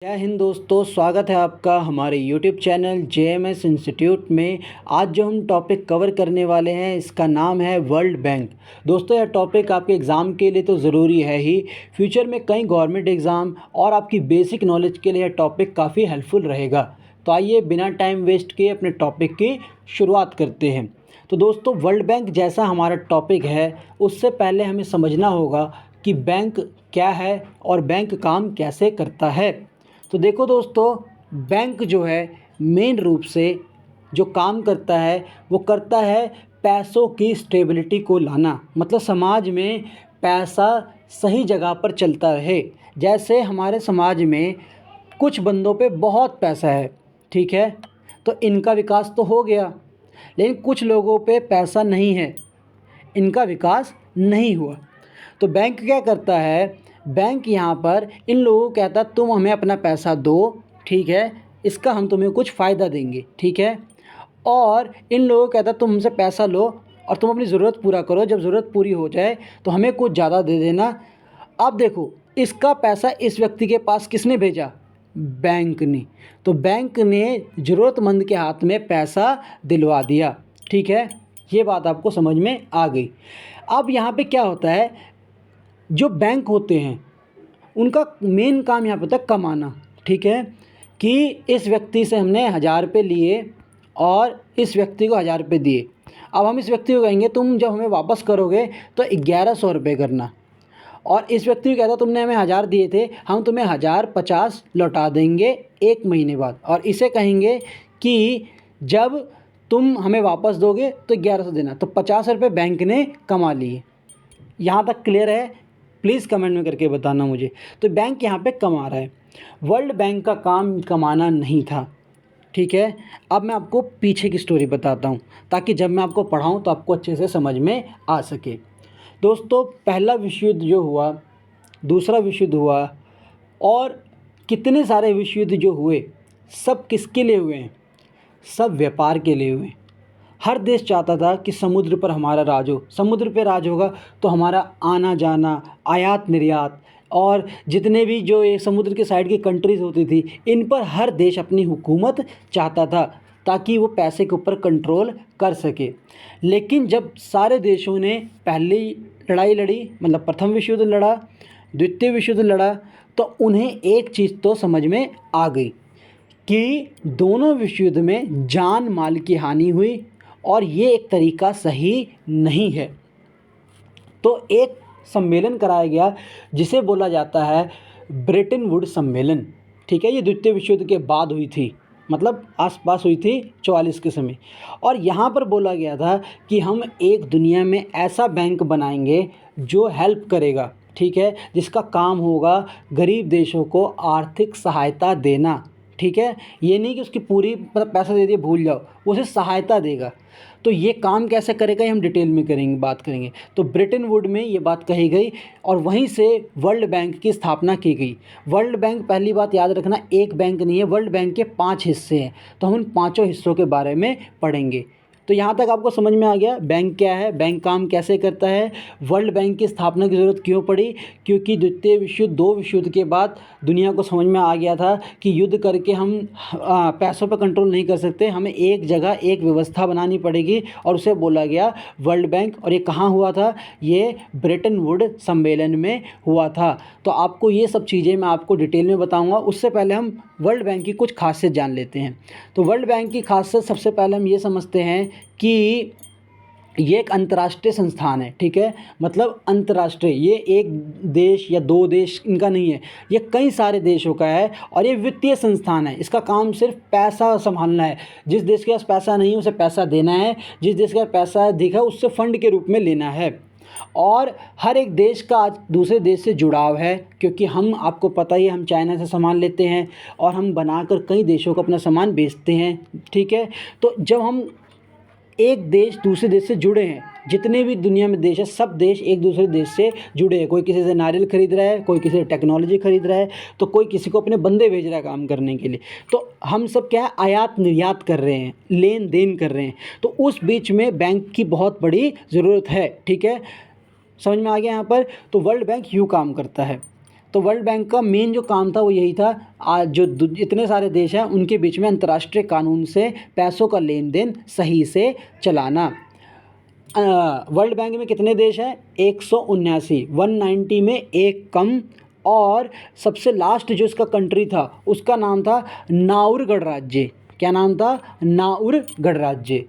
जय हिंद दोस्तों, स्वागत है आपका हमारे यूट्यूब चैनल जेएमएस इंस्टीट्यूट में। आज जो हम टॉपिक कवर करने वाले हैं इसका नाम है वर्ल्ड बैंक। दोस्तों यह टॉपिक आपके एग्ज़ाम के लिए तो ज़रूरी है ही, फ्यूचर में कई गवर्नमेंट एग्ज़ाम और आपकी बेसिक नॉलेज के लिए यह टॉपिक काफ़ी हेल्पफुल रहेगा। तो आइए बिना टाइम वेस्ट किए अपने टॉपिक की शुरुआत करते हैं। तो दोस्तों वर्ल्ड बैंक जैसा हमारा टॉपिक है, उससे पहले हमें समझना होगा कि बैंक क्या है और बैंक काम कैसे करता है। तो देखो दोस्तों, बैंक जो है मेन रूप से जो काम करता है वो करता है पैसों की स्टेबिलिटी को लाना, मतलब समाज में पैसा सही जगह पर चलता रहे। जैसे हमारे समाज में कुछ बंदों पे बहुत पैसा है, ठीक है, तो इनका विकास तो हो गया, लेकिन कुछ लोगों पे पैसा नहीं है, इनका विकास नहीं हुआ। तो बैंक क्या करता है, बैंक यहाँ पर इन लोगों को कहता है तुम हमें अपना पैसा दो, ठीक है, इसका हम तुम्हें कुछ फ़ायदा देंगे, ठीक है। और इन लोगों को कहता है तुम हमसे पैसा लो और तुम अपनी ज़रूरत पूरा करो, जब ज़रूरत पूरी हो जाए तो हमें कुछ ज़्यादा दे देना। अब देखो, इसका पैसा इस व्यक्ति के पास किसने भेजा? बैंक ने। तो बैंक ने ज़रूरतमंद के हाथ में पैसा दिलवा दिया, ठीक है। ये बात आपको समझ में आ गई। अब यहाँ पे क्या होता है, जो बैंक होते हैं उनका मेन काम यहाँ पे होता है कमाना, ठीक है, कि इस व्यक्ति से हमने 1000 रुपये लिए और इस व्यक्ति को 1000 रुपये दिए। अब हम इस व्यक्ति को कहेंगे तुम जब हमें वापस करोगे तो 1100 रुपये करना, और इस व्यक्ति को कहता तुमने हमें 1000 दिए थे, हम तुम्हें 1050 लौटा देंगे 1 महीने बाद, और इसे कहेंगे कि जब तुम हमें वापस दोगे तो 1100 देना। तो 50 रुपये बैंक ने कमा लिए। यहाँ तक क्लियर है? प्लीज़ कमेंट में करके बताना मुझे। तो बैंक यहाँ पे कमा रहा है। वर्ल्ड बैंक का काम कमाना नहीं था, ठीक है। अब मैं आपको पीछे की स्टोरी बताता हूँ ताकि जब मैं आपको पढ़ाऊँ तो आपको अच्छे से समझ में आ सके। दोस्तों पहला विश्व युद्ध जो हुआ, दूसरा विश्व युद्ध हुआ, और कितने सारे विश्व युद्ध जो हुए, सब किसके लिए हुए हैं? सब व्यापार के लिए हुए हैं। हर देश चाहता था कि समुद्र पर हमारा राज हो, समुद्र पे राज होगा तो हमारा आना जाना, आयात निर्यात, और जितने भी जो ये समुद्र के साइड की कंट्रीज़ होती थी, इन पर हर देश अपनी हुकूमत चाहता था ताकि वो पैसे के ऊपर कंट्रोल कर सके। लेकिन जब सारे देशों ने पहली लड़ाई लड़ी, मतलब प्रथम विश्व युद्ध लड़ा, द्वितीय विश्व युद्ध लड़ा, तो उन्हें एक चीज़ तो समझ में आ गई कि दोनों विश्व युद्ध में जान माल की हानि हुई और ये एक तरीका सही नहीं है। तो एक सम्मेलन कराया गया जिसे बोला जाता है ब्रेटन वुड्स सम्मेलन, ठीक है। ये द्वितीय विश्व युद्ध के बाद हुई थी, मतलब आसपास हुई थी 44 के समय। और यहाँ पर बोला गया था कि हम एक दुनिया में ऐसा बैंक बनाएंगे जो हेल्प करेगा, ठीक है, जिसका काम होगा गरीब देशों को आर्थिक सहायता देना, ठीक है। ये नहीं कि उसकी पूरी मतलब पैसा दे दिए भूल जाओ, वो उसे सहायता देगा। तो ये काम कैसे करेगा ये हम डिटेल में बात करेंगे। तो ब्रेटन वुड में ये बात कही गई और वहीं से वर्ल्ड बैंक की स्थापना की गई। वर्ल्ड बैंक, पहली बात याद रखना, एक बैंक नहीं है, वर्ल्ड बैंक के 5 हिस्से हैं। तो हम उन पाँचों हिस्सों के बारे में पढ़ेंगे। तो यहाँ तक आपको समझ में आ गया बैंक क्या है, बैंक काम कैसे करता है, वर्ल्ड बैंक की स्थापना की ज़रूरत क्यों पड़ी। क्योंकि द्वितीय विश्व युद्ध, 2 विश्व युद्ध के बाद दुनिया को समझ में आ गया था कि युद्ध करके हम पैसों पर कंट्रोल नहीं कर सकते, हमें एक जगह एक व्यवस्था बनानी पड़ेगी, और उसे बोला गया वर्ल्ड बैंक। और ये कहाँ हुआ था? ये ब्रेटन वुड सम्मेलन में हुआ था। तो आपको ये सब चीज़ें मैं आपको डिटेल में बताऊँगा। उससे पहले हम वर्ल्ड बैंक की कुछ खासियत जान लेते हैं। तो वर्ल्ड बैंक की खासियत सबसे पहले हम ये समझते हैं कि ये एक अंतर्राष्ट्रीय संस्थान है, ठीक है, मतलब अंतर्राष्ट्रीय, ये एक देश या 2 देश इनका नहीं है, ये कई सारे देशों का है। और ये वित्तीय संस्थान है, इसका काम सिर्फ पैसा संभालना है। जिस देश के पास पैसा नहीं है उसे पैसा देना है, जिस देश के पास पैसा दिखा उससे फंड के रूप में लेना है। और हर एक देश का आज दूसरे देश से जुड़ाव है, क्योंकि हम, आपको पता ही है, हम चाइना से सामान लेते हैं और हम बनाकर कई देशों को अपना सामान बेचते हैं, ठीक है। तो जब हम एक देश दूसरे देश से जुड़े हैं, जितने भी दुनिया में देश है, सब देश एक दूसरे देश से जुड़े हैं। कोई किसी से नारियल खरीद रहा है, कोई किसी से टेक्नोलॉजी खरीद रहा है, तो कोई किसी को अपने बंदे भेज रहा है काम करने के लिए। तो हम सब क्या है, आयात निर्यात कर रहे हैं, लेन देन कर रहे हैं। तो उस बीच में बैंक की बहुत बड़ी ज़रूरत है, ठीक है। समझ में आ गया यहाँ पर? तो वर्ल्ड बैंक यूँ काम करता है। तो वर्ल्ड बैंक का मेन जो काम था वो यही था, आज जो इतने सारे देश हैं उनके बीच में अंतर्राष्ट्रीय कानून से पैसों का लेन देन सही से चलाना। वर्ल्ड बैंक में कितने देश हैं? 179, 190 में एक कम। और सबसे लास्ट जो इसका कंट्री था उसका नाम था नाउर गणराज्य। क्या नाम था? नाउर गणराज्य।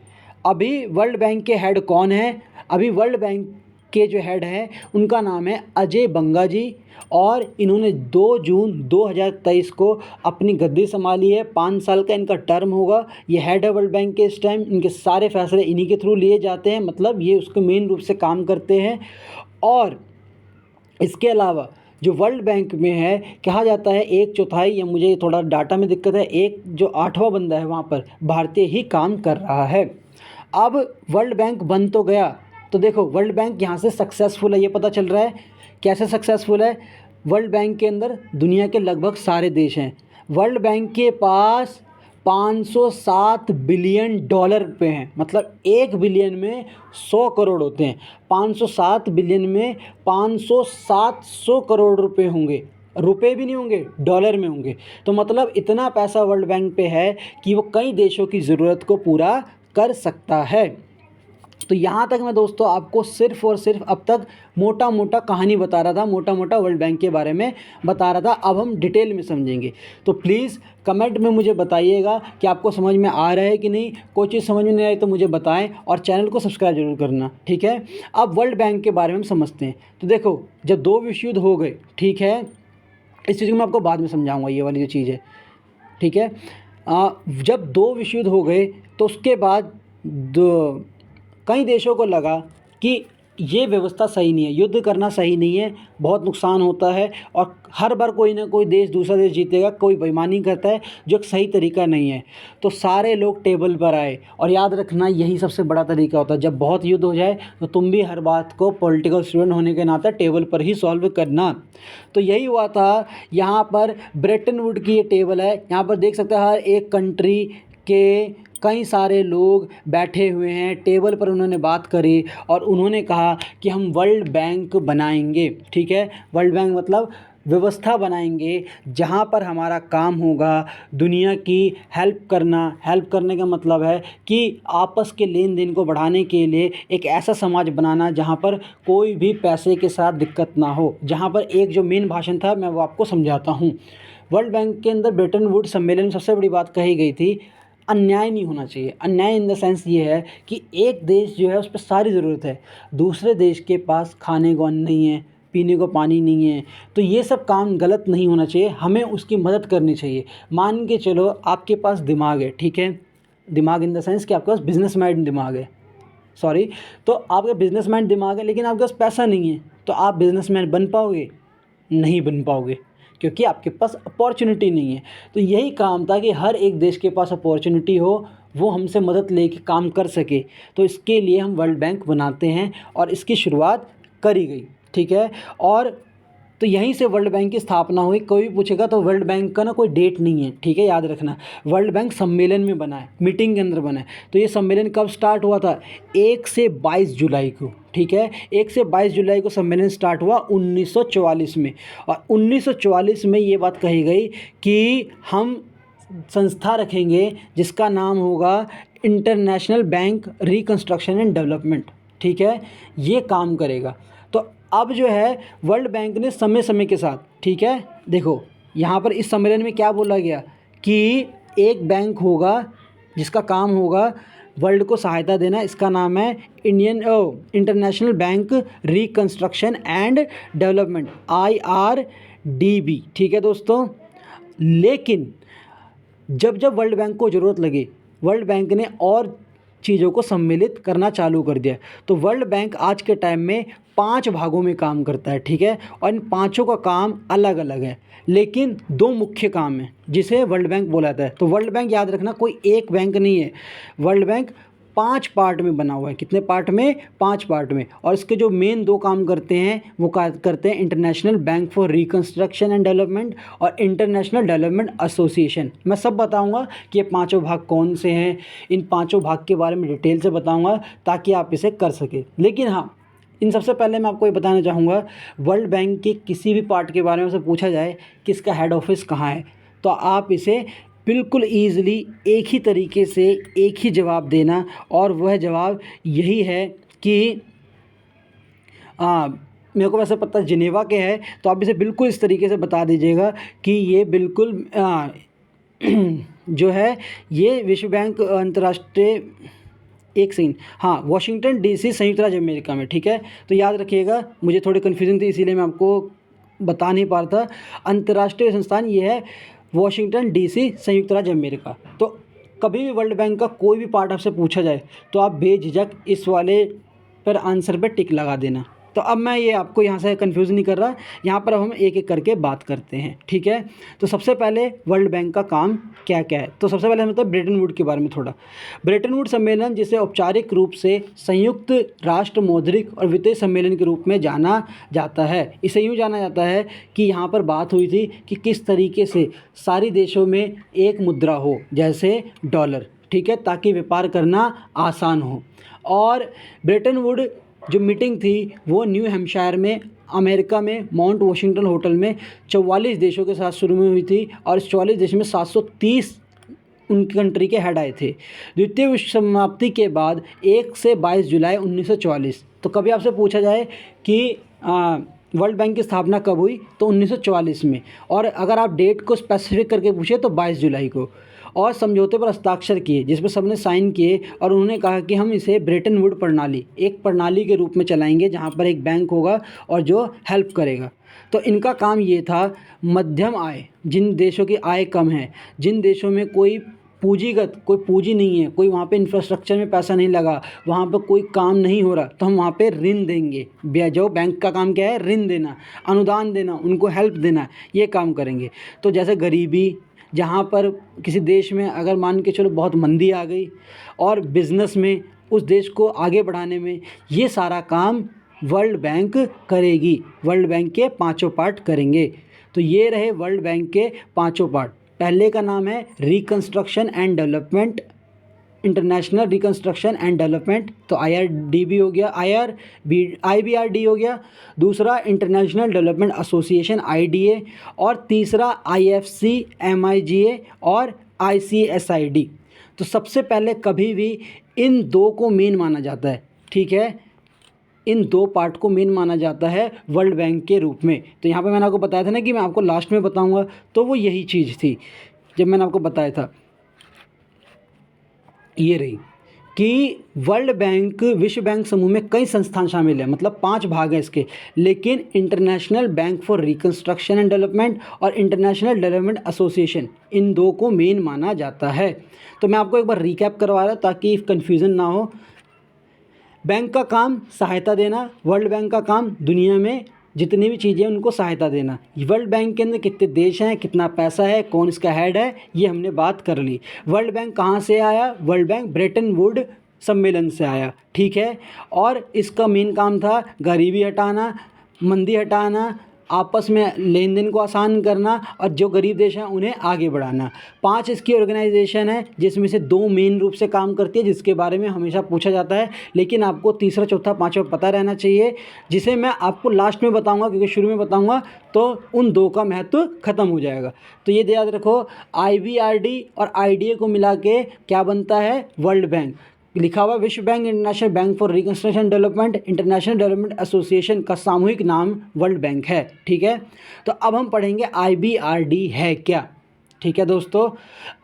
अभी वर्ल्ड बैंक के हेड कौन है? अभी वर्ल्ड बैंक के जो हेड हैं उनका नाम है अजय बंगा जी, और इन्होंने 2 जून 2023 को अपनी गद्दी संभाली है। 5 साल का इनका टर्म होगा। ये हेड है वर्ल्ड बैंक के इस टाइम। इनके सारे फैसले इन्हीं के थ्रू लिए जाते हैं, मतलब ये उसको मेन रूप से काम करते हैं। और इसके अलावा जो वर्ल्ड बैंक में है, कहा जाता है 1/4 या मुझे थोड़ा डाटा में दिक्कत है, एक जो 8वां बंदा है वहाँ पर भारतीय ही काम कर रहा है। अब वर्ल्ड बैंक बन तो गया, तो देखो वर्ल्ड बैंक यहाँ से सक्सेसफुल है, ये पता चल रहा है। कैसे सक्सेसफुल है? वर्ल्ड बैंक के अंदर दुनिया के लगभग सारे देश हैं। वर्ल्ड बैंक के पास 507 बिलियन डॉलर पे हैं, मतलब 1 बिलियन में 100 करोड़ होते हैं। 507 बिलियन में 500-700 करोड़ रुपए होंगे। रुपए भी नहीं होंगे, डॉलर में होंगे। तो मतलब इतना पैसा वर्ल्ड बैंक पे है कि वो कई देशों की ज़रूरत को पूरा कर सकता है। तो यहाँ तक मैं दोस्तों आपको सिर्फ़ और सिर्फ अब तक मोटा मोटा कहानी बता रहा था, मोटा मोटा वर्ल्ड बैंक के बारे में बता रहा था। अब हम डिटेल में समझेंगे। तो प्लीज़ कमेंट में मुझे बताइएगा कि आपको समझ में आ रहा है कि नहीं। कोई चीज़ समझ में नहीं आई तो मुझे बताएं, और चैनल को सब्सक्राइब जरूर करना, ठीक है। अब वर्ल्ड बैंक के बारे में हम समझते हैं। तो देखो, जब 2 विश्व युद्ध हो गए, ठीक है, इस चीज़ को मैं आपको बाद में समझाऊँगा, ये वाली जो चीज़ है, ठीक है। जब 2 विश्व युद्ध हो गए तो उसके बाद कई देशों को लगा कि ये व्यवस्था सही नहीं है, युद्ध करना सही नहीं है, बहुत नुकसान होता है, और हर बार कोई ना कोई देश दूसरा देश जीतेगा, कोई बेईमानी करता है, जो एक सही तरीका नहीं है। तो सारे लोग टेबल पर आए, और याद रखना यही सबसे बड़ा तरीका होता है। जब बहुत युद्ध हो जाए तो तुम भी हर बात को पॉलिटिकल स्टूडेंट होने के नाते टेबल पर ही सॉल्व करना। तो यही हुआ था। यहाँ पर ब्रेटन वुड की ये टेबल है, यहाँ पर देख सकते हैं हर एक कंट्री के कई सारे लोग बैठे हुए हैं, टेबल पर उन्होंने बात करी और उन्होंने कहा कि हम वर्ल्ड बैंक बनाएंगे, ठीक है। वर्ल्ड बैंक मतलब व्यवस्था बनाएंगे जहाँ पर हमारा काम होगा दुनिया की हेल्प करना। हेल्प करने का मतलब है कि आपस के लेन देन को बढ़ाने के लिए एक ऐसा समाज बनाना जहाँ पर कोई भी पैसे के साथ दिक्कत ना हो। जहाँ पर एक जो मेन भाषण था मैं वो आपको समझाता हूँ। वर्ल्ड बैंक के अंदर ब्रेटन वुड्स सम्मेलन में सबसे बड़ी बात कही गई थी, अन्याय नहीं होना चाहिए। अन्याय इन द सेंस ये है कि एक देश जो है उस पर सारी ज़रूरत है, दूसरे देश के पास खाने को अन्न नहीं है, पीने को पानी नहीं है, तो ये सब काम गलत नहीं होना चाहिए, हमें उसकी मदद करनी चाहिए। मान के चलो आपके पास दिमाग है, ठीक है, दिमाग इन द सेंस कि आपके पास बिजनेस माइंड दिमाग है, सॉरी, तो आपका बिजनेस माइंड दिमाग है, लेकिन आपके पास पैसा नहीं है, तो आप बिजनेसमैन बन पाओगे? नहीं बन पाओगे, क्योंकि आपके पास अपॉर्चुनिटी नहीं है। तो यही काम था कि हर एक देश के पास अपॉर्चुनिटी हो, वो हमसे मदद लेके काम कर सके। तो इसके लिए हम वर्ल्ड बैंक बनाते हैं और इसकी शुरुआत करी गई, ठीक है। और तो यहीं से वर्ल्ड बैंक की स्थापना हुई। कोई भी पूछेगा तो वर्ल्ड बैंक का ना कोई डेट नहीं है, ठीक है, याद रखना। वर्ल्ड बैंक सम्मेलन में बना है, मीटिंग के अंदर बना है। तो ये सम्मेलन कब स्टार्ट हुआ था? 1 से 22 जुलाई को, ठीक है, 1 से 22 जुलाई को सम्मेलन स्टार्ट हुआ 1944 में। और 1944 में ये बात कही गई कि हम संस्था रखेंगे जिसका नाम होगा international bank reconstruction and development, ठीक है, ये काम करेगा। तो अब जो है वर्ल्ड बैंक ने समय समय के साथ, ठीक है, देखो यहाँ पर इस सम्मेलन में क्या बोला गया कि एक बैंक होगा जिसका काम होगा वर्ल्ड को सहायता देना, इसका नाम है international bank reconstruction and development, IRDB, ठीक है दोस्तों। लेकिन जब जब वर्ल्ड बैंक को ज़रूरत लगी, वर्ल्ड बैंक ने और चीज़ों को सम्मिलित करना चालू कर दिया। तो वर्ल्ड बैंक आज के टाइम में 5 भागों में काम करता है, ठीक है, और इन पाँचों का काम अलग अलग है, लेकिन 2 मुख्य काम है जिसे वर्ल्ड बैंक बोला जाता है। तो वर्ल्ड बैंक याद रखना कोई एक बैंक नहीं है, वर्ल्ड बैंक 5 पार्ट में बना हुआ है। कितने पार्ट में? 5 पार्ट में। और इसके जो मेन 2 काम करते हैं वो करते हैं international bank for reconstruction and development और इंटरनेशनल डेवलपमेंट एसोसिएशन। मैं सब बताऊंगा कि ये पाँचों भाग कौन से हैं, इन पाँचों भाग के बारे में डिटेल से बताऊंगा ताकि आप इसे कर सकें। लेकिन हाँ, इन सबसे पहले मैं आपको ये बताना चाहूँगा, वर्ल्ड बैंक के किसी भी पार्ट के बारे में से पूछा जाए कि इसका हेड ऑफिस कहाँ है, तो आप इसे बिल्कुल ईज़िली एक ही तरीके से एक ही जवाब देना, और वह जवाब यही है कि मेरे को वैसे पता जिनेवा के है, तो आप इसे बिल्कुल इस तरीके से बता दीजिएगा कि ये बिल्कुल जो है ये विश्व बैंक अंतर्राष्ट्रीय, एक सेकंड, हाँ, वॉशिंगटन डीसी संयुक्त राज्य अमेरिका में, ठीक है। तो याद रखिएगा, मुझे थोड़ी कन्फ्यूजन थी इसीलिए मैं आपको बता नहीं पा रहा था। अंतर्राष्ट्रीय संस्थान ये है वॉशिंगटन डीसी संयुक्त राज्य अमेरिका। तो कभी भी वर्ल्ड बैंक का कोई भी पार्ट आपसे पूछा जाए तो आप बेझिझक इस वाले पर आंसर पे टिक लगा देना। तो अब मैं ये आपको यहाँ से कंफ्यूज नहीं कर रहा, यहाँ पर अब हम एक एक करके बात करते हैं, ठीक है। तो सबसे पहले वर्ल्ड बैंक का काम क्या क्या है, तो सबसे पहले हम मतलब ब्रेटन वुड के बारे में थोड़ा। ब्रेटन वुड सम्मेलन, जिसे औपचारिक रूप से संयुक्त राष्ट्र मौद्रिक और वित्तीय सम्मेलन के रूप में जाना जाता है। इसे यूँ जाना जाता है कि यहाँ पर बात हुई थी कि किस तरीके से सारी देशों में एक मुद्रा हो, जैसे डॉलर, ठीक है, ताकि व्यापार करना आसान हो। और ब्रेटन वुड जो मीटिंग थी वो न्यू हैम्पशायर में अमेरिका में माउंट वॉशिंगटन होटल में 44 देशों के साथ शुरू में हुई थी, और इस 44 देशों में 730 उनकी कंट्री के हेड आए थे। द्वितीय विश्व समाप्ति के बाद 1 से 22 जुलाई 1944। तो कभी आपसे पूछा जाए कि वर्ल्ड बैंक की स्थापना कब हुई, तो 1944 में, और अगर आप डेट को स्पेसिफिक करके पूछे तो 22 जुलाई को। और समझौते पर हस्ताक्षर किए जिस पर सबने साइन किए, और उन्होंने कहा कि हम इसे ब्रेटन वुड प्रणाली, एक प्रणाली के रूप में चलाएंगे जहां पर एक बैंक होगा और जो हेल्प करेगा। तो इनका काम ये था, मध्यम आय, जिन देशों की आय कम है, जिन देशों में कोई पूंजी नहीं है, कोई वहाँ पे इंफ्रास्ट्रक्चर में पैसा नहीं लगा, वहाँ पे कोई काम नहीं हो रहा, तो हम वहाँ पे ऋण देंगे। जो बैंक का काम क्या है, ऋण देना, अनुदान देना, उनको हेल्प देना, ये काम करेंगे। तो जैसे गरीबी, जहाँ पर किसी देश में अगर मान के चलो बहुत मंदी आ गई, और बिज़नेस में उस देश को आगे बढ़ाने में, ये सारा काम वर्ल्ड बैंक करेगी। वर्ल्ड बैंक के 5 पार्ट करेंगे। तो ये रहे वर्ल्ड बैंक के 5 पार्ट। पहले का नाम है reconstruction and development, international reconstruction and development, तो IRDB हो गया, IBRD हो गया। दूसरा इंटरनेशनल डेवलपमेंट एसोसिएशन IDA, और तीसरा IFC, MIGA और ICSID। तो सबसे पहले कभी भी इन 2 को मेन माना जाता है, ठीक है, इन 2 पार्ट को मेन माना जाता है वर्ल्ड बैंक के रूप में। तो यहाँ पे मैंने आपको बताया था ना कि मैं आपको लास्ट में बताऊँगा, तो वो यही चीज़ थी जब मैंने आपको बताया था, ये रही कि वर्ल्ड बैंक, विश्व बैंक समूह में कई संस्थान शामिल हैं, मतलब 5 भाग हैं इसके, लेकिन international bank for reconstruction and development और इंटरनेशनल डेवलपमेंट एसोसिएशन, इन 2 को मेन माना जाता है। तो मैं आपको एक बार रिकैप करवा रहा ताकि कन्फ्यूज़न ना हो। बैंक का काम सहायता देना, वर्ल्ड बैंक का काम दुनिया में जितनी भी चीज़ें उनको सहायता देना। वर्ल्ड बैंक के अंदर कितने देश हैं, कितना पैसा है, कौन इसका हेड है, ये हमने बात कर ली। वर्ल्ड बैंक कहाँ से आया, वर्ल्ड बैंक ब्रेटन वुड सम्मेलन से आया, ठीक है। और इसका मेन काम था गरीबी हटाना, मंदी हटाना, आपस में लेन देन को आसान करना, और जो गरीब देश हैं उन्हें आगे बढ़ाना। 5 इसकी ऑर्गेनाइजेशन है, जिसमें से 2 मेन रूप से काम करती है, जिसके बारे में हमेशा पूछा जाता है, लेकिन आपको तीसरा, चौथा, 5वां पता रहना चाहिए, जिसे मैं आपको लास्ट में बताऊंगा, क्योंकि शुरू में बताऊंगा तो उन 2 का महत्व खत्म हो जाएगा। तो ये याद रखो, IBRD और IDA को मिला के क्या बनता है, वर्ल्ड बैंक। लिखा हुआ विश्व bank, international bank for reconstruction development, international development association का सामूहिक नाम वर्ल्ड बैंक है, ठीक है। तो अब हम पढ़ेंगे IBRD है क्या, ठीक है दोस्तों।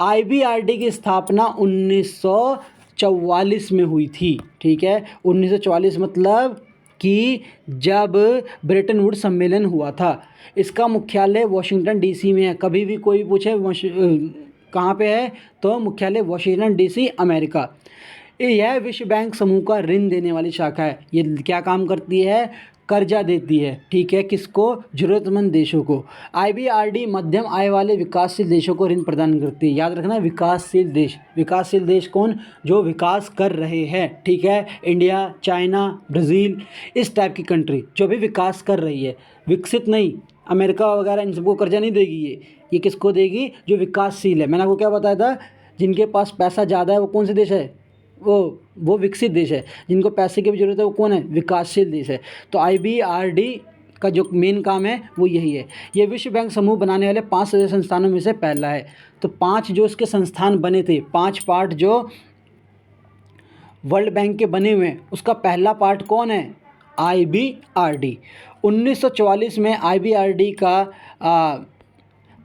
IBRD की स्थापना 1944 में हुई थी, ठीक है। 1944 मतलब कि जब ब्रेटन वुड सम्मेलन हुआ था। इसका मुख्यालय वॉशिंगटन DC में है। कभी भी कोई पूछे कहाँ पे है, तो मुख्यालय वॉशिंगटन DC, अमेरिका। यह विश्व बैंक समूह का ऋण देने वाली शाखा है। ये क्या काम करती है, कर्जा देती है, ठीक है, किसको, ज़रूरतमंद देशों को। IBRD मध्यम आय वाले विकासशील देशों को ऋण प्रदान करती है। याद रखना, विकासशील देश। विकासशील देश कौन, जो विकास कर रहे हैं, ठीक है, इंडिया, चाइना, ब्राज़ील, इस टाइप की कंट्री जो भी विकास कर रही है, विकसित नहीं। अमेरिका वगैरह इन सबको कर्जा नहीं देगी, ये किसको देगी, जो विकासशील है। मैंने आपको क्या बताया था, जिनके पास पैसा ज़्यादा है वो कौन से देश है, वो विकसित देश है, जिनको पैसे की भी ज़रूरत है वो कौन है, विकासशील देश है। तो IBRD का जो मेन काम है वो यही है। ये विश्व बैंक समूह बनाने वाले 5 सदस्य संस्थानों में से पहला है। तो 5 जो इसके संस्थान बने थे, 5 पार्ट जो वर्ल्ड बैंक के बने हुए हैं, उसका पहला पार्ट कौन है, IBRD। 1944 में IBRD का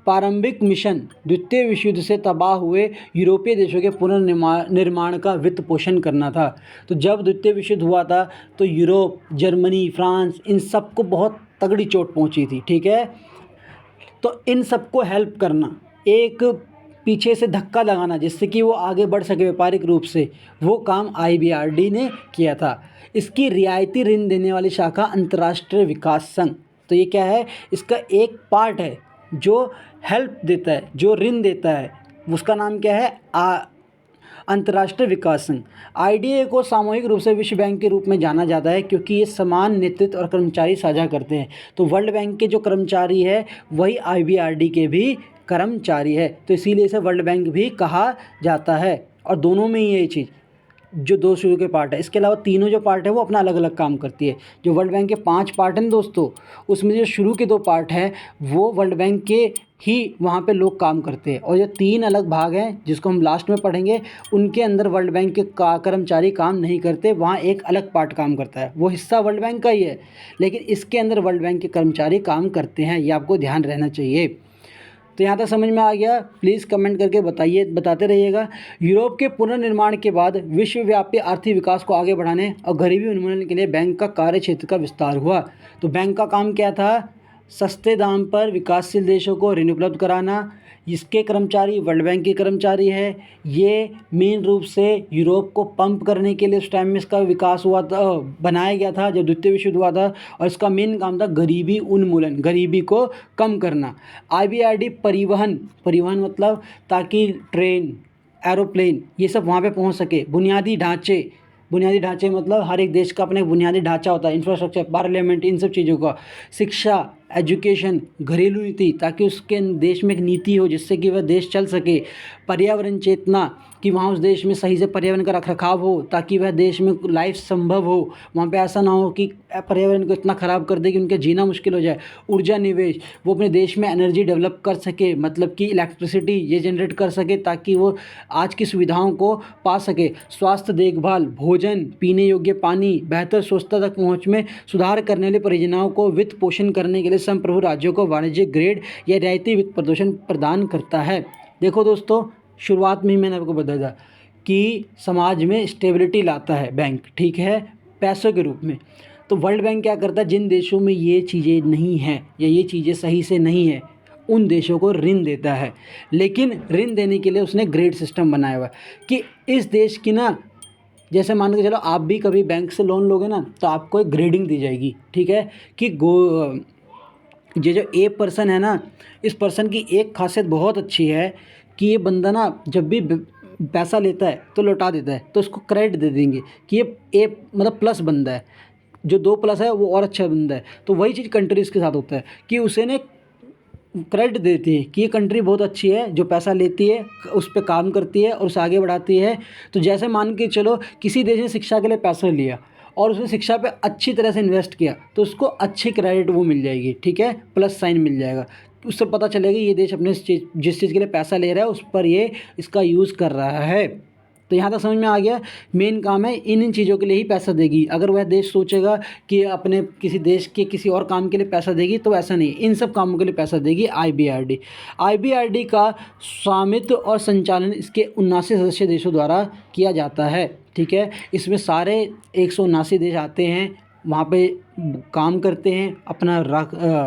प्रारंभिक मिशन द्वितीय विश्व युद्ध से तबाह हुए यूरोपीय देशों के पुनर्निर्माण का वित्त पोषण करना था। तो जब द्वितीय विश्व युद्ध हुआ था तो यूरोप, जर्मनी, फ्रांस, इन सबको बहुत तगड़ी चोट पहुंची थी, ठीक है। तो इन सबको हेल्प करना, एक पीछे से धक्का लगाना जिससे कि वो आगे बढ़ सके व्यापारिक रूप से, वो काम IBRD ने किया था। इसकी रियायती ऋण देने वाली शाखा अंतर्राष्ट्रीय विकास संघ। तो ये क्या है, इसका एक पार्ट है जो हेल्प देता है, जो ऋण देता है, उसका नाम क्या है, अंतर्राष्ट्रीय विकास संघ। IDA को सामूहिक रूप से विश्व बैंक के रूप में जाना जाता है क्योंकि ये समान नेतृत्व और कर्मचारी साझा करते हैं। तो वर्ल्ड बैंक के जो कर्मचारी है वही IBRD के भी कर्मचारी है, तो इसीलिए इसे वर्ल्ड बैंक भी कहा जाता है। और दोनों में ही ये चीज़ जो दो शुरू के पार्ट है, इसके अलावा तीनों जो पार्ट है वो अपना अलग अलग काम करती है। जो वर्ल्ड बैंक के 5 पार्ट हैं दोस्तों, उसमें जो शुरू के 2 पार्ट हैं वो वर्ल्ड बैंक के ही वहाँ पे लोग काम करते हैं, और जो 3 अलग भाग हैं जिसको हम लास्ट में पढ़ेंगे, उनके अंदर वर्ल्ड बैंक के कर्मचारी काम नहीं करते, वहाँ एक अलग पार्ट काम करता है, वो हिस्सा वर्ल्ड बैंक का ही है, लेकिन इसके अंदर वर्ल्ड बैंक के कर्मचारी काम करते हैं। ये आपको ध्यान रहना चाहिए। तो यहाँ तक समझ में आ गया? प्लीज़ कमेंट करके बताते रहिएगा। यूरोप के पुनर्निर्माण के बाद विश्वव्यापी आर्थिक विकास को आगे बढ़ाने और गरीबी उन्मूलन के लिए बैंक का कार्य क्षेत्र का विस्तार हुआ। तो बैंक का काम क्या था, सस्ते दाम पर विकासशील देशों को ऋण उपलब्ध कराना। इसके कर्मचारी वर्ल्ड बैंक के कर्मचारी है। ये मेन रूप से यूरोप को पंप करने के लिए उस टाइम में इसका विकास हुआ था, बनाया गया था जब द्वितीय विश्व युद्ध हुआ था, और इसका मेन काम था गरीबी उन्मूलन, गरीबी को कम करना। IBRD परिवहन मतलब ताकि ट्रेन, एरोप्लेन ये सब वहाँ पे पहुँच सके। बुनियादी ढांचे मतलब हर एक देश का अपना एक बुनियादी ढांचा होता है, इंफ्रास्ट्रक्चर, पार्लियामेंट, इन सब चीज़ों का। शिक्षा, एजुकेशन, घरेलू नीति, ताकि उसके देश में एक नीति हो जिससे कि वह देश चल सके। पर्यावरण चेतना, कि वहाँ उस देश में सही से पर्यावरण का रखरखाव हो ताकि वह देश में लाइफ संभव हो, वहाँ पे ऐसा ना हो कि पर्यावरण को इतना ख़राब कर दे कि उनके जीना मुश्किल हो जाए। ऊर्जा निवेश, वो अपने देश में एनर्जी डेवलप कर सके, मतलब कि इलेक्ट्रिसिटी ये जनरेट कर सके ताकि वो आज की सुविधाओं को पा सके। स्वास्थ्य देखभाल, भोजन, पीने योग्य पानी, बेहतर स्वच्छता तक पहुँच में सुधार करने वाली परियोजनाओं को वित्त पोषण करने के लिए संप्रभु राज्यों को वाणिज्यिक ग्रेड या रियायती वित्त प्रदान करता है। देखो दोस्तों, शुरुआत में ही मैंने आपको बताया था कि समाज में स्टेबिलिटी लाता है बैंक, ठीक है, पैसों के रूप में। तो वर्ल्ड बैंक क्या करता है, जिन देशों में ये चीज़ें नहीं हैं या ये चीज़ें सही से नहीं है उन देशों को ऋण देता है। लेकिन ऋण देने के लिए उसने ग्रेड सिस्टम बनाया हुआ है कि इस देश की ना, जैसे मान के चलो आप भी कभी बैंक से लोन लोगे ना तो आपको एक ग्रेडिंग दी जाएगी, ठीक है, कि ये जो ए पर्सन है ना, इस पर्सन की एक खासियत बहुत अच्छी है कि ये बंदा ना जब भी पैसा लेता है तो लौटा देता है, तो उसको क्रेडिट दे देंगे कि ये ए मतलब प्लस बंदा है, जो 2+ है वो और अच्छा बंदा है। तो वही चीज़ कंट्रीज़ के साथ होता है कि उसे ने क्रेडिट देती है कि ये कंट्री बहुत अच्छी है, जो पैसा लेती है उस पर काम करती है और उसे आगे बढ़ाती है। तो जैसे मान के चलो किसी देश ने शिक्षा के लिए पैसा लिया और उसने शिक्षा पे अच्छी तरह से इन्वेस्ट किया तो उसको अच्छी क्रेडिट वो मिल जाएगी, ठीक है, प्लस साइन मिल जाएगा। उससे पता चलेगा ये देश अपने जिस चीज़ के लिए पैसा ले रहा है उस पर ये इसका यूज़ कर रहा है। तो यहाँ तक समझ में आ गया, मेन काम है इन चीज़ों के लिए ही पैसा देगी। अगर वह देश सोचेगा कि अपने किसी देश के किसी और काम के लिए पैसा देगी तो ऐसा नहीं, इन सब कामों के लिए पैसा देगी IBRD का स्वामित्व और संचालन इसके 79 सदस्य देशों द्वारा किया जाता है, ठीक है। इसमें सारे 179 देश आते हैं, वहाँ पे काम करते हैं, अपना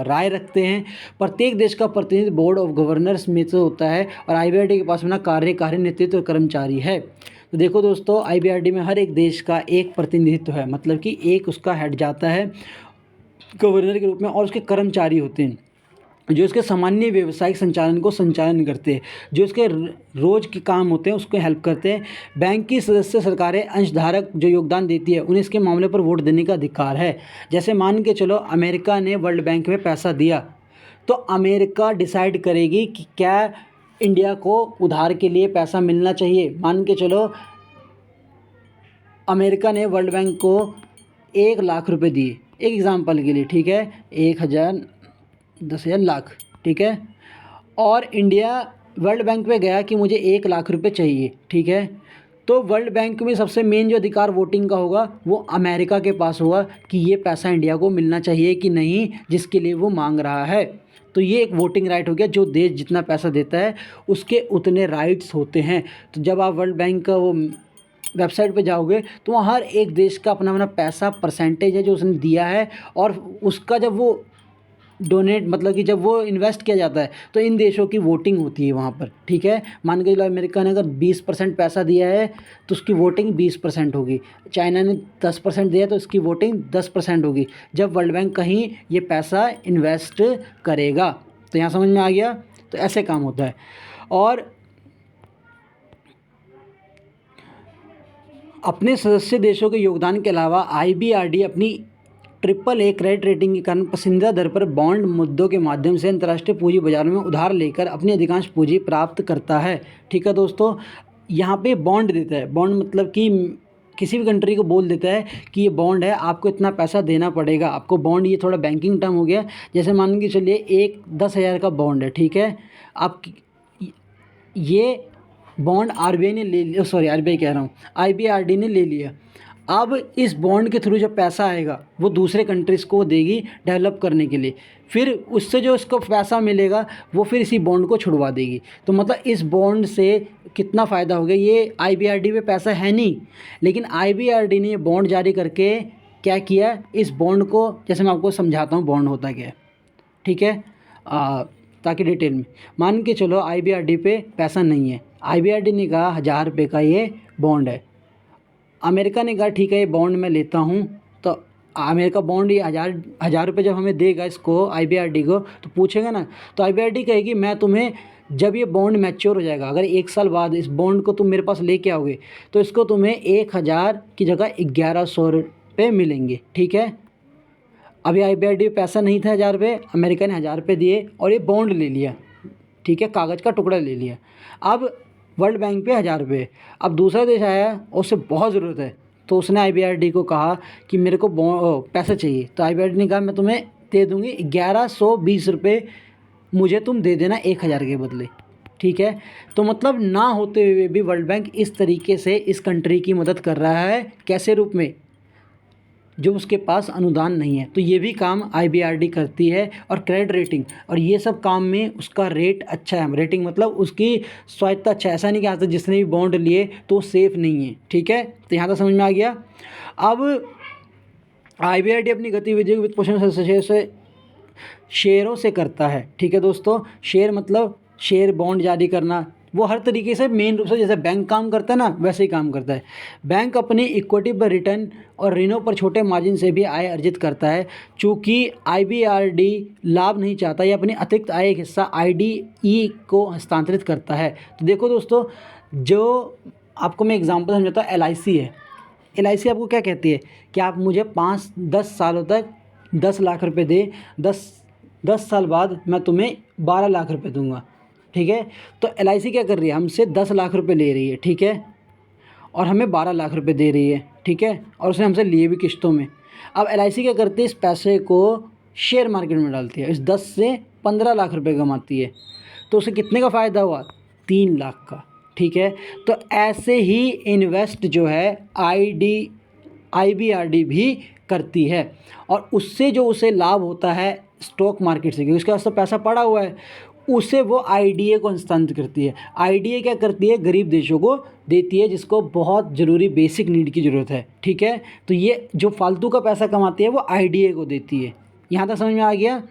राय रखते हैं। प्रत्येक देश का प्रतिनिधि बोर्ड ऑफ गवर्नर्स में से होता है और IBRD के पास अपना कार्यकारी नेतृत्व और कर्मचारी है। तो देखो दोस्तों, IBRD में हर एक देश का एक प्रतिनिधित्व है, मतलब कि एक उसका हेड जाता है गवर्नर के रूप में और उसके कर्मचारी होते हैं जो इसके सामान्य व्यावसायिक संचालन को संचालन करते हैं, जो इसके रोज़ के काम होते हैं उसको हेल्प करते हैं। बैंक की सदस्य सरकारें अंशधारक जो योगदान देती है उन्हें इसके मामले पर वोट देने का अधिकार है। जैसे मान के चलो अमेरिका ने वर्ल्ड बैंक में पैसा दिया तो अमेरिका डिसाइड करेगी कि क्या इंडिया को उधार के लिए पैसा मिलना चाहिए। मान के चलो अमेरिका ने वर्ल्ड बैंक को 1 लाख रुपए दिए, एक एग्ज़ाम्पल के लिए, ठीक है, 1,000, 10,000, लाख, ठीक है। और इंडिया वर्ल्ड बैंक में गया कि मुझे 1 लाख रुपए चाहिए, ठीक है। तो वर्ल्ड बैंक में सबसे मेन जो अधिकार वोटिंग का होगा वो अमेरिका के पास होगा कि ये पैसा इंडिया को मिलना चाहिए कि नहीं, जिसके लिए वो मांग रहा है। तो ये एक वोटिंग राइट हो गया, जो देश जितना पैसा देता है उसके उतने राइट्स होते हैं। तो जब आप वर्ल्ड बैंक का वो वेबसाइट पे जाओगे तो वहाँ हर एक देश का अपना अपना पैसा परसेंटेज है जो उसने दिया है, और उसका जब वो डोनेट मतलब कि जब वो इन्वेस्ट किया जाता है तो इन देशों की वोटिंग होती है वहाँ पर, ठीक है। मान के चलो अमेरिका ने अगर 20% पैसा दिया है तो उसकी वोटिंग 20% होगी, चाइना ने 10% दिया तो उसकी वोटिंग 10% होगी जब वर्ल्ड बैंक कहीं ये पैसा इन्वेस्ट करेगा। तो यहाँ समझ में आ गया। तो ऐसे काम होता है। और अपने सदस्य देशों के योगदान के अलावा IBRD अपनी AAA क्रेडिट रेटिंग के कारण पसंदीदा दर पर बॉन्ड मुद्दों के माध्यम से अंतर्राष्ट्रीय पूंजी बाजार में उधार लेकर अपनी अधिकांश पूंजी प्राप्त करता है, ठीक है दोस्तों। यहाँ पे बॉन्ड देता है, बॉन्ड मतलब कि किसी भी कंट्री को बोल देता है कि ये बॉन्ड है, आपको इतना पैसा देना पड़ेगा आपको। बॉन्ड ये थोड़ा बैंकिंग टर्म हो गया। जैसे मान के चलिए एक 10,000 का बॉन्ड है, ठीक है। आप ये बॉन्ड RBI ने ले लिया, सॉरी RBI कह रहा हूँ, IBRD ने ले लिया। अब इस बॉन्ड के थ्रू जो पैसा आएगा वो दूसरे कंट्रीज़ को देगी डेवलप करने के लिए, फिर उससे जो इसको पैसा मिलेगा वो फिर इसी बॉन्ड को छुड़वा देगी। तो मतलब इस बॉन्ड से कितना फ़ायदा हो गया। ये IBRD पे पैसा है नहीं, लेकिन IBRD ने ये बॉन्ड जारी करके क्या किया, इस बॉन्ड को, जैसे मैं आपको समझाता हूँ बॉन्ड होता क्या है, ठीक है, ताकि डिटेल में। मान के चलो IBRD पे पैसा नहीं है, IBRD ने कहा 1,000 रुपये का ये बॉन्ड है। अमेरिका ने कहा ठीक है ये बॉन्ड मैं लेता हूँ। तो अमेरिका बॉन्ड ये 1,000 रुपये जब हमें देगा इसको IBRD को, तो पूछेगा ना, तो IBRD कहेगी मैं तुम्हें, जब ये बॉन्ड मैच्योर हो जाएगा, अगर 1 साल बाद इस बॉन्ड को तुम मेरे पास लेके आओगे तो इसको तुम्हें 1,000 की जगह 1,100 रुपये मिलेंगे, ठीक है। अभी IBRD पैसा नहीं था 1,000 रुपये, अमेरिका ने 1,000 रुपये दिए और ये बॉन्ड ले लिया, ठीक है, कागज़ का टुकड़ा ले लिया। अब वर्ल्ड बैंक पे 1,000 रुपये, अब दूसरा देश आया और उसे बहुत ज़रूरत है, तो उसने IBRD को कहा कि मेरे को पैसा चाहिए। तो IBRD ने कहा मैं तुम्हें दे दूँगी 1,120 रुपये, मुझे तुम दे देना 1,000 के बदले, ठीक है। तो मतलब ना होते हुए भी वर्ल्ड बैंक इस तरीके से इस कंट्री की मदद कर रहा है, कैसे रूप में, जो उसके पास अनुदान नहीं है। तो ये भी काम IBRD करती है। और क्रेडिट रेटिंग और ये सब काम में उसका रेट अच्छा है, रेटिंग मतलब उसकी स्वायत्ता अच्छा है। ऐसा नहीं कि आज तक जिसने भी बॉन्ड लिए तो सेफ़ नहीं है, ठीक है। तो यहाँ तक समझ में आ गया। अब IBRD अपनी गतिविधियों वित्त पोषण से शेयरों से करता है, ठीक है दोस्तों। शेयर मतलब शेयर बॉन्ड जारी करना, वो हर तरीके से मेन रूप से जैसे बैंक काम करता है ना, वैसे ही काम करता है। बैंक अपनी इक्विटी पर रिटर्न और ऋणों पर छोटे मार्जिन से भी आय अर्जित करता है। चूँकि IBRD लाभ नहीं चाहता, ये अपनी अतिरिक्त आय एक हिस्सा IDE को हस्तांतरित करता है। तो देखो दोस्तों, जो आपको मैं एग्जांपल समझाता हूँ, LIC है। LIC आपको क्या कहती है कि आप मुझे 5-10 सालों तक 10 लाख रुपये दे, 10 साल बाद मैं तुम्हें 12 लाख रुपये दूंगा, ठीक है। तो LIC क्या कर रही है, हमसे 10 लाख रुपए ले रही है, ठीक है, और हमें 12 लाख रुपए दे रही है, ठीक है, और उसने हमसे लिए भी किश्तों में। अब LIC क्या करती है, इस पैसे को शेयर मार्केट में डालती है, इस 10 से 15 लाख रुपए कमाती है। तो उसे कितने का फ़ायदा हुआ, 3 लाख का, ठीक है। तो ऐसे ही इन्वेस्ट जो है IBRD भी करती है, और उससे जो उसे लाभ होता है स्टॉक मार्केट से, क्योंकि उसके पास तो पैसा पड़ा हुआ है, उसे वो IDA को हस्तांतरित करती है। IDA क्या करती है, गरीब देशों को देती है जिसको बहुत ज़रूरी बेसिक नीड की ज़रूरत है, ठीक है। तो ये जो फालतू का पैसा कमाती है वो IDA को देती है। यहाँ तक समझ में आ गया।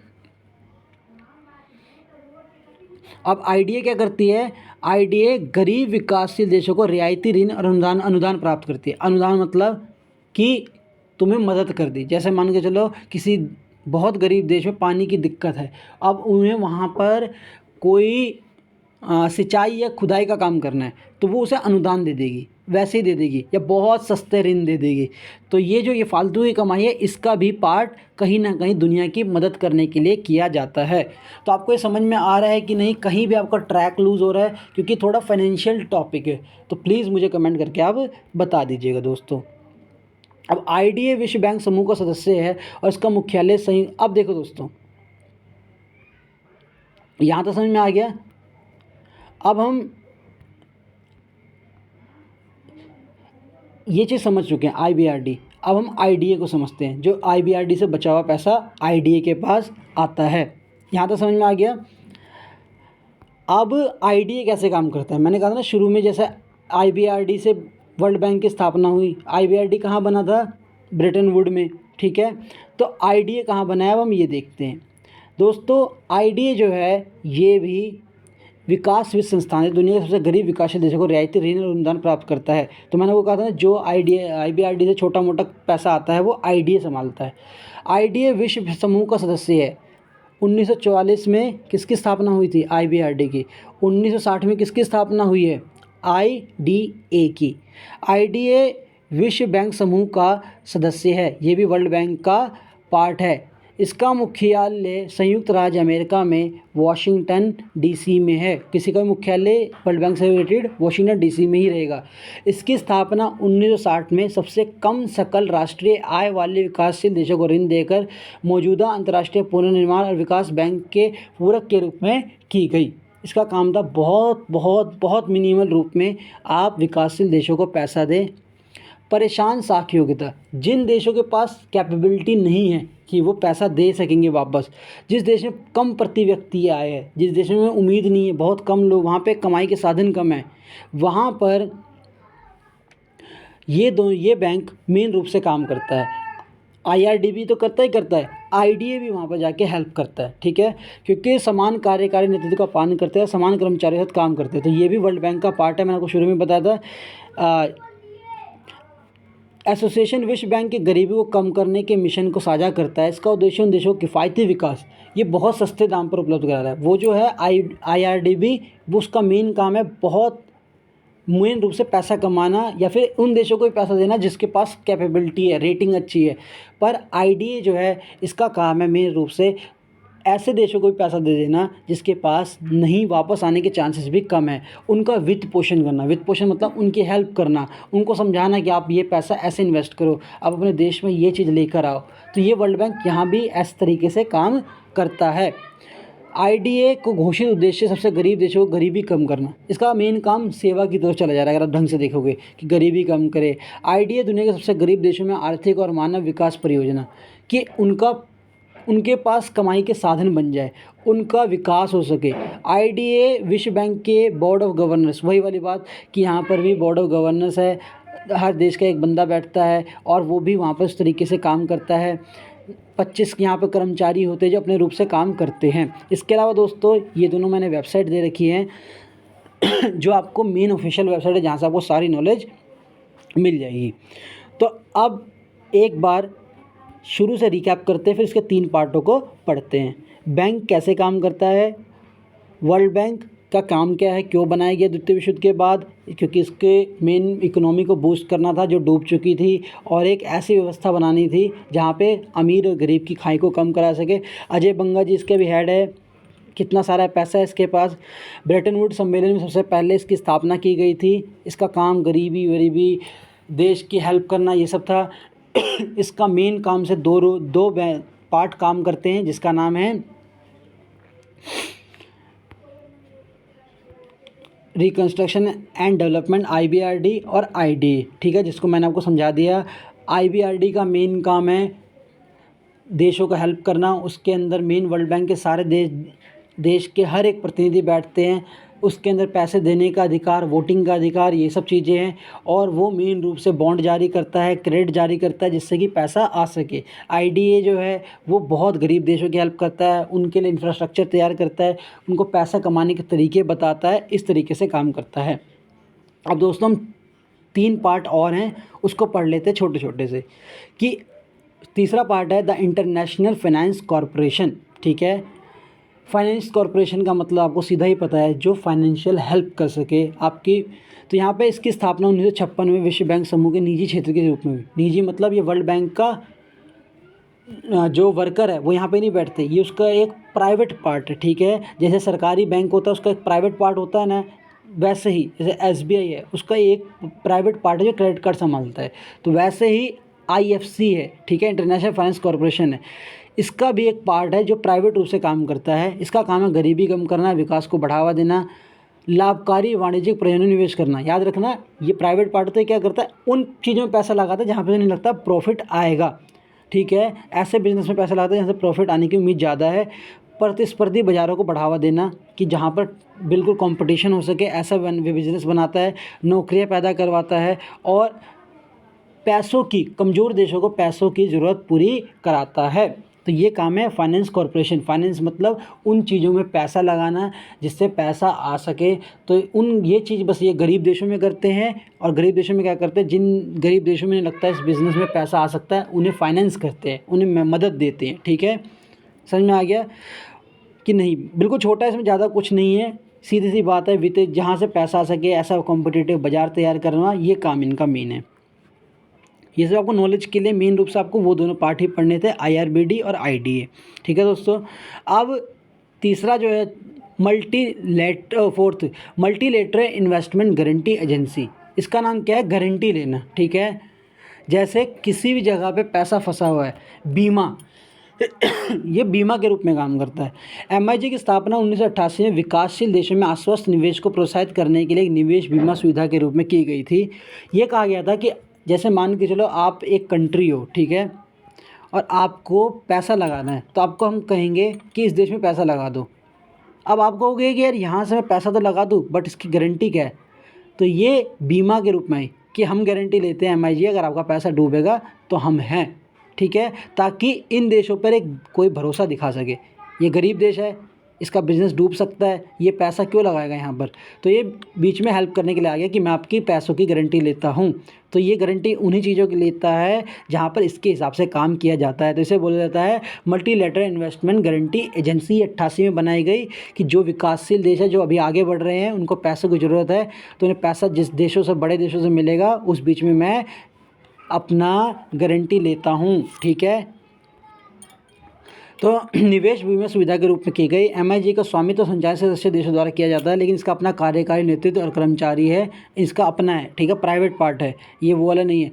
अब IDA क्या करती है, IDA गरीब विकासशील देशों को रियायती ऋण और अनुदान प्राप्त करती है। अनुदान मतलब कि तुम्हें मदद कर दी, जैसे मान के चलो किसी बहुत गरीब देश में पानी की दिक्कत है, अब उन्हें वहाँ पर कोई सिंचाई या खुदाई का काम करना है, तो वो उसे अनुदान दे देगी, वैसे ही दे देगी, या बहुत सस्ते ऋण दे देगी। तो ये जो ये फालतू की कमाई है, इसका भी पार्ट कहीं ना कहीं दुनिया की मदद करने के लिए किया जाता है। तो आपको ये समझ में आ रहा है कि नहीं, कहीं भी आपका ट्रैक लूज़ हो रहा है, क्योंकि थोड़ा फाइनेंशियल टॉपिक है, तो प्लीज़ मुझे कमेंट करके आप बता दीजिएगा दोस्तों। अब आईडीए विश्व बैंक समूह का सदस्य है और इसका मुख्यालय संयुक्त। अब देखो दोस्तों, यहाँ तो समझ में आ गया। अब हम ये चीज़ समझ चुके हैं आईबीआरडी। अब हम आईडीए को समझते हैं। जो आईबीआरडी से बचा हुआ पैसा आईडीए के पास आता है। यहाँ तो समझ में आ गया। अब आईडीए कैसे काम करता है, मैंने कहा था ना शुरू में, जैसे आईबीआरडी से वर्ल्ड बैंक की स्थापना हुई। आईबीआरडी कहाँ बना था, ब्रिटेन वुड में, ठीक है। तो आईडीए कहाँ बना है, अब हम ये देखते हैं दोस्तों। आईडीए जो है ये भी विकास वित्त संस्थान है, दुनिया के सबसे गरीब विकासशील देशों को रियायती ऋण और अनुदान प्राप्त करता है। तो मैंने वो कहा था ना, जो आईबीआरडी से छोटा मोटा पैसा आता है वो आईडीए संभालता है। आईडीए विश्व समूह का सदस्य है। 1944 में किसकी स्थापना हुई थी, आईबीआरडी की। 1960 में किसकी स्थापना हुई है, आईडीए की। आईडीए विश्व बैंक समूह का सदस्य है, ये भी वर्ल्ड बैंक का पार्ट है। इसका मुख्यालय संयुक्त राज्य अमेरिका में वॉशिंगटन डीसी में है। किसी का मुख्यालय वर्ल्ड बैंक से रिलेटेड वॉशिंगटन डीसी में ही रहेगा। इसकी स्थापना 1960 में सबसे कम सकल राष्ट्रीय आय वाले विकासशील देशों को ऋण देकर मौजूदा अंतर्राष्ट्रीय पुनर्निर्माण और विकास बैंक के पूरक के रूप में की गई। इसका काम था बहुत बहुत बहुत मिनिमल रूप में आप विकासशील देशों को पैसा दें। परेशान साख योग्यता, जिन देशों के पास कैपेबिलिटी नहीं है कि वो पैसा दे सकेंगे वापस, जिस देश में कम प्रति व्यक्ति आय है, जिस देश में उम्मीद नहीं है, बहुत कम लोग, वहाँ पे कमाई के साधन कम है, वहाँ पर ये बैंक मेन रूप से काम करता है। आईआरडीबी तो करता ही करता है, आईडीए भी वहाँ पर जाके हेल्प करता है, ठीक है, क्योंकि समान कार्यकारी नेतृत्व का पालन करते हैं, समान कर्मचारियों के साथ काम करते हैं। तो ये भी वर्ल्ड बैंक का पार्ट है। मैंने आपको शुरू में बताया था। एसोसिएशन विश्व बैंक की गरीबी को कम करने के मिशन को साझा करता है। इसका उद्देश्य उन देशों को किफ़ायती विकास, ये बहुत सस्ते दाम पर उपलब्ध करा रहा है। वो जो है आईआरडीबी, वो उसका मेन काम है बहुत मेन रूप से पैसा कमाना, या फिर उन देशों को भी पैसा देना जिसके पास कैपेबिलिटी है, रेटिंग अच्छी है। पर आईडीए जो है इसका काम है मेन रूप से ऐसे देशों को भी पैसा दे देना जिसके पास नहीं, वापस आने के चांसेस भी कम है। उनका वित्त पोषण करना, वित्त पोषण मतलब उनकी हेल्प करना, उनको समझाना कि आप ये पैसा ऐसे इन्वेस्ट करो, आप अपने देश में ये चीज़ लेकर आओ। तो ये वर्ल्ड बैंक यहाँ भी इस तरीके से काम करता है। आईडीए को घोषित उद्देश्य सबसे गरीब देशों को गरीबी कम करना। इसका मेन काम सेवा की तरफ चला जा रहा है, अगर आप ढंग से देखोगे कि गरीबी कम करे। आईडीए दुनिया के सबसे गरीब देशों में आर्थिक और मानव विकास परियोजना कि उनके पास कमाई के साधन बन जाए, उनका विकास हो सके। आईडीए विश्व बैंक के बोर्ड ऑफ गवर्नर्स, वही वाली बात कि यहाँ पर भी बोर्ड ऑफ गवर्नर्स है, हर देश का एक बंदा बैठता है और वो भी वहाँ पर उस तरीके से काम करता है। 25 यहाँ पर कर्मचारी होते हैं जो अपने रूप से काम करते हैं। इसके अलावा दोस्तों ये दोनों मैंने वेबसाइट दे रखी हैं जो आपको मेन ऑफिशियल वेबसाइट है, जहाँ से आपको सारी नॉलेज मिल जाएगी। तो अब एक बार शुरू से रिकैप करते हैं, फिर इसके 3 पार्टों को पढ़ते हैं। बैंक कैसे काम करता है, वर्ल्ड बैंक का काम क्या है, क्यों बनाया गया द्वितीय विश्व युद्ध के बाद, क्योंकि इसके मेन इकोनॉमी को बूस्ट करना था जो डूब चुकी थी, और एक ऐसी व्यवस्था बनानी थी जहाँ पे अमीर और गरीब की खाई को कम करा सके। अजय बंगा जी इसके भी हेड है, कितना सारा पैसा है इसके पास। ब्रेटन वुड सम्मेलन में सबसे पहले इसकी स्थापना की गई थी। इसका काम गरीबी देश की हेल्प करना ये सब था। इसका मेन काम से दो पार्ट काम करते हैं, जिसका नाम है रिकंस्ट्रक्शन एंड डेवलपमेंट, आईबीआरडी और आईडीए, ठीक है, जिसको मैंने आपको समझा दिया। आईबीआरडी का मेन काम है देशों को हेल्प करना। उसके अंदर मेन वर्ल्ड बैंक के सारे देश के हर एक प्रतिनिधि बैठते हैं। उसके अंदर पैसे देने का अधिकार, वोटिंग का अधिकार, ये सब चीज़ें हैं। और वो मेन रूप से बॉन्ड जारी करता है, क्रेडिट जारी करता है, जिससे कि पैसा आ सके। आईडीए जो है वो बहुत गरीब देशों की हेल्प करता है, उनके लिए इंफ्रास्ट्रक्चर तैयार करता है, उनको पैसा कमाने के तरीके बताता है, इस तरीके से काम करता है। अब दोस्तों हम 3 पार्ट और हैं, उसको पढ़ लेते हैं छोटे छोटे से। कि तीसरा पार्ट है द इंटरनेशनल फाइनेंस कॉरपोरेशन, ठीक है। फाइनेंस कॉरपोरेशन का मतलब आपको सीधा ही पता है, जो फाइनेंशियल हेल्प कर सके आपकी। तो यहाँ पे इसकी स्थापना 1956 में विश्व बैंक समूह के निजी क्षेत्र के रूप में हुई। निजी मतलब ये वर्ल्ड बैंक का जो वर्कर है वो यहाँ पे नहीं बैठते, ये उसका एक प्राइवेट पार्ट है, ठीक है। जैसे सरकारी बैंक होता है उसका एक प्राइवेट पार्ट होता है ना, वैसे ही जैसे एसबीआई है उसका एक प्राइवेट पार्ट है जो क्रेडिट कार्ड संभालता है। तो वैसे ही IFC है, ठीक है, इंटरनेशनल फाइनेंस कॉरपोरेशन है, इसका भी एक पार्ट है जो प्राइवेट रूप से काम करता है। इसका काम है गरीबी कम करना, विकास को बढ़ावा देना, लाभकारी वाणिज्यिक प्रयोजन निवेश करना। याद रखना, ये प्राइवेट पार्ट तो क्या करता है, उन चीज़ों में पैसा लगाता है जहाँ पे नहीं लगता प्रॉफिट आएगा, ठीक है। ऐसे बिजनेस में पैसा लगाता है जहाँ से प्रॉफिट आने की उम्मीद ज़्यादा है। प्रतिस्पर्धी बाज़ारों को बढ़ावा देना कि जहाँ पर बिल्कुल कंपटीशन हो सके, ऐसा बिजनेस बनाता है, नौकरियाँ पैदा करवाता है और पैसों की, कमज़ोर देशों को पैसों की ज़रूरत पूरी कराता है। तो ये काम है फाइनेंस कॉरपोरेशन। फाइनेंस मतलब उन चीज़ों में पैसा लगाना जिससे पैसा आ सके। तो ये चीज़ बस ये गरीब देशों में करते हैं। और गरीब देशों में क्या करते हैं, जिन गरीब देशों में लगता है इस बिज़नेस में पैसा आ सकता है, उन्हें फाइनेंस करते हैं, उन्हें मदद देते हैं, ठीक है। समझ में आ गया कि नहीं? बिल्कुल छोटा है, इसमें ज़्यादा कुछ नहीं है, सीधी सी बात है। वित्त जहाँ से पैसा आ सके ऐसा कॉम्पिटिटिव बाज़ार तैयार करना, ये काम इनका मेन है। ये सब आपको नॉलेज के लिए मेन रूप से आपको वो दोनों पार्ट ही पढ़ने थे, IRBD और IDA, ठीक है दोस्तों। अब तीसरा जो है मल्टीलेटरल इन्वेस्टमेंट गारंटी एजेंसी। इसका नाम क्या है, गारंटी लेना, ठीक है। जैसे किसी भी जगह पे पैसा फंसा हुआ है, बीमा ये बीमा के रूप में काम करता है। MIG की स्थापना 1988 में विकासशील देशों में आश्वस्त निवेश को प्रोत्साहित करने के लिए एक निवेश बीमा सुविधा के रूप में की गई थी। ये कहा गया था कि जैसे मान के चलो आप एक कंट्री हो, ठीक है, और आपको पैसा लगाना है, तो आपको हम कहेंगे कि इस देश में पैसा लगा दो। अब आप कहोगे कि यार यहाँ से मैं पैसा तो लगा दूँ, बट इसकी गारंटी क्या है? तो ये बीमा के रूप में है कि हम गारंटी लेते हैं MIG, अगर आपका पैसा डूबेगा तो हम हैं, ठीक है, ताकि इन देशों पर एक कोई भरोसा दिखा सके। ये गरीब देश है, इसका बिज़नेस डूब सकता है, ये पैसा क्यों लगाएगा यहाँ पर? तो ये बीच में हेल्प करने के लिए आ गया कि मैं आपकी पैसों की गारंटी लेता हूँ। तो ये गारंटी उन्हीं चीज़ों की लेता है जहाँ पर इसके हिसाब से काम किया जाता है। तो इसे बोला जाता है मल्टीलेटरल इन्वेस्टमेंट गारंटी एजेंसी। 88 में बनाई गई कि जो विकासशील देश है, जो अभी आगे बढ़ रहे हैं, उनको पैसों की ज़रूरत है, तो उन्हें पैसा जिस देशों से, बड़े देशों से मिलेगा, उस बीच में मैं अपना गारंटी लेता हूँ, ठीक है। तो निवेश बीमा सुविधा के रूप में की गई। MIG का स्वामित्व संचालन सदस्य देशों द्वारा किया जाता है, लेकिन इसका अपना कार्यकारी नेतृत्व और कर्मचारी है, इसका अपना है, ठीक है, प्राइवेट पार्ट है, ये वो वाला नहीं है।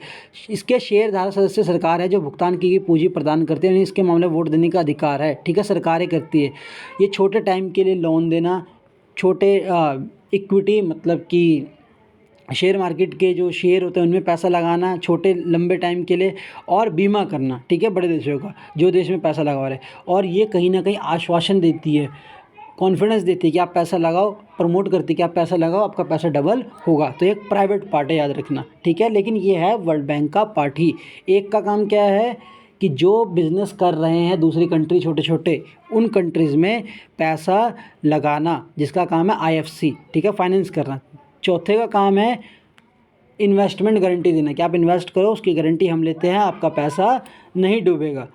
इसके शेयरधारक सदस्य सरकार है, जो भुगतान की गई पूंजी प्रदान करते हैं, इसके मामले में वोट देने का अधिकार है, ठीक है, सरकारें करती है। ये छोटे टाइम के लिए लोन देना, छोटे इक्विटी मतलब कि शेयर मार्केट के जो शेयर होते हैं उनमें पैसा लगाना छोटे लंबे टाइम के लिए, और बीमा करना, ठीक है, बड़े देशों का, जो देश में पैसा लगा रहे हैं। और ये कहीं ना कहीं आश्वासन देती है, कॉन्फिडेंस देती है कि आप पैसा लगाओ, प्रमोट करती है कि आप पैसा लगाओ, आपका पैसा डबल होगा। तो एक प्राइवेट पार्ट है, याद रखना, ठीक है। लेकिन ये है वर्ल्ड बैंक का पार्ट ही। एक का काम क्या है कि जो बिज़नेस कर रहे हैं दूसरी कंट्री, छोटे छोटे, उन कंट्रीज़ में पैसा लगाना, जिसका काम है IFC, ठीक है, फाइनेंस करना। चौथे का काम है इन्वेस्टमेंट गारंटी देना, कि आप इन्वेस्ट करो, उसकी गारंटी हम लेते हैं, आपका पैसा नहीं डूबेगा।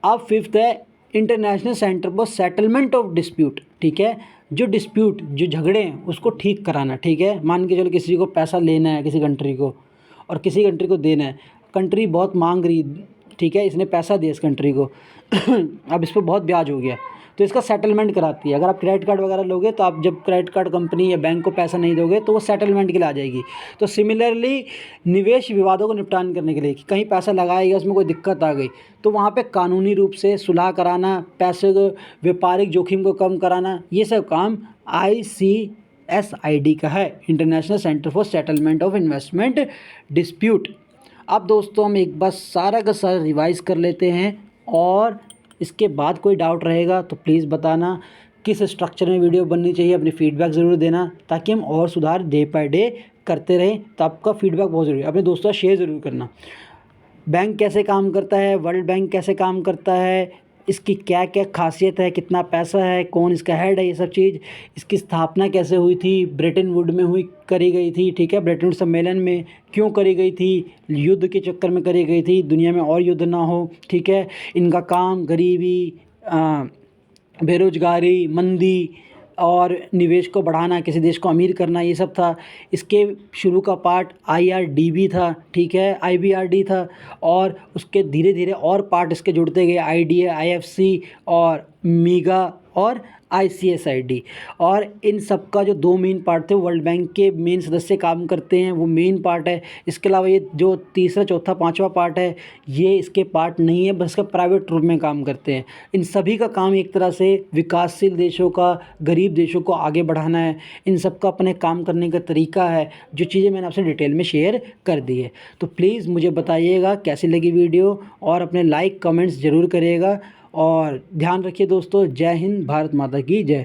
अब फिफ्थ है international centre for settlement of dispute, ठीक है, जो डिस्प्यूट, जो झगड़े हैं उसको ठीक कराना, ठीक है। मान के चलो किसी को पैसा लेना है, किसी कंट्री को, और किसी कंट्री को देना है, कंट्री बहुत मांग रही, ठीक है, इसने पैसा दिया इस कंट्री को अब इस पर बहुत ब्याज हो गया, तो इसका सेटलमेंट कराती है। अगर आप क्रेडिट कार्ड वगैरह लोगे, तो आप जब क्रेडिट कार्ड कंपनी या बैंक को पैसा नहीं दोगे, तो वो सेटलमेंट के लिए आ जाएगी। तो सिमिलरली निवेश विवादों को निपटान करने के लिए, कि कहीं पैसा लगाया गया, उसमें कोई दिक्कत आ गई, तो वहाँ पे कानूनी रूप से सुलह कराना, पैसे को, व्यापारिक जोखिम को कम कराना, ये सब काम ICSID का है, international centre for settlement of investment dispute. अब दोस्तों हम एक बार सारा का सारा रिवाइज़ कर लेते हैं, और इसके बाद कोई डाउट रहेगा तो प्लीज़ बताना। किस स्ट्रक्चर में वीडियो बननी चाहिए, अपनी फ़ीडबैक ज़रूर देना, ताकि हम और सुधार डे बाय डे करते रहें। तो आपका फ़ीडबैक बहुत ज़रूरी है, अपने दोस्तों से शेयर ज़रूर करना। बैंक कैसे काम करता है, वर्ल्ड बैंक कैसे काम करता है, इसकी क्या क्या खासियत है, कितना पैसा है, कौन इसका हेड है, ये सब चीज़, इसकी स्थापना कैसे हुई थी, ब्रेटन वुड में करी गई थी, ठीक है, ब्रेटन वुड सम्मेलन में क्यों करी गई थी, युद्ध के चक्कर में करी गई थी, दुनिया में और युद्ध ना हो, ठीक है। इनका काम गरीबी, बेरोजगारी, मंदी और निवेश को बढ़ाना, किसी देश को अमीर करना, ये सब था। इसके शुरू का पार्ट IRDB था, ठीक है, IBRD था, और उसके धीरे धीरे और पार्ट इसके जुड़ते गए, IDA, IFC और मीगा और ICSID। और इन सब का जो 2 मेन पार्ट थे, वर्ल्ड बैंक के मेन सदस्य काम करते हैं, वो मेन पार्ट है। इसके अलावा ये जो तीसरा, चौथा, पाँचवा पार्ट है, ये इसके पार्ट नहीं है, बस इसका प्राइवेट रूप में काम करते हैं। इन सभी का काम एक तरह से विकासशील देशों का, गरीब देशों को आगे बढ़ाना है। इन सब का अपने काम करने का तरीका है, जो चीज़ें मैंने आपसे डिटेल में शेयर कर दी है। तो प्लीज़ मुझे बताइएगा कैसी लगी वीडियो, और अपने लाइक कमेंट्स ज़रूर करिएगा। और ध्यान रखिए दोस्तों। जय हिंद, भारत माता की जय।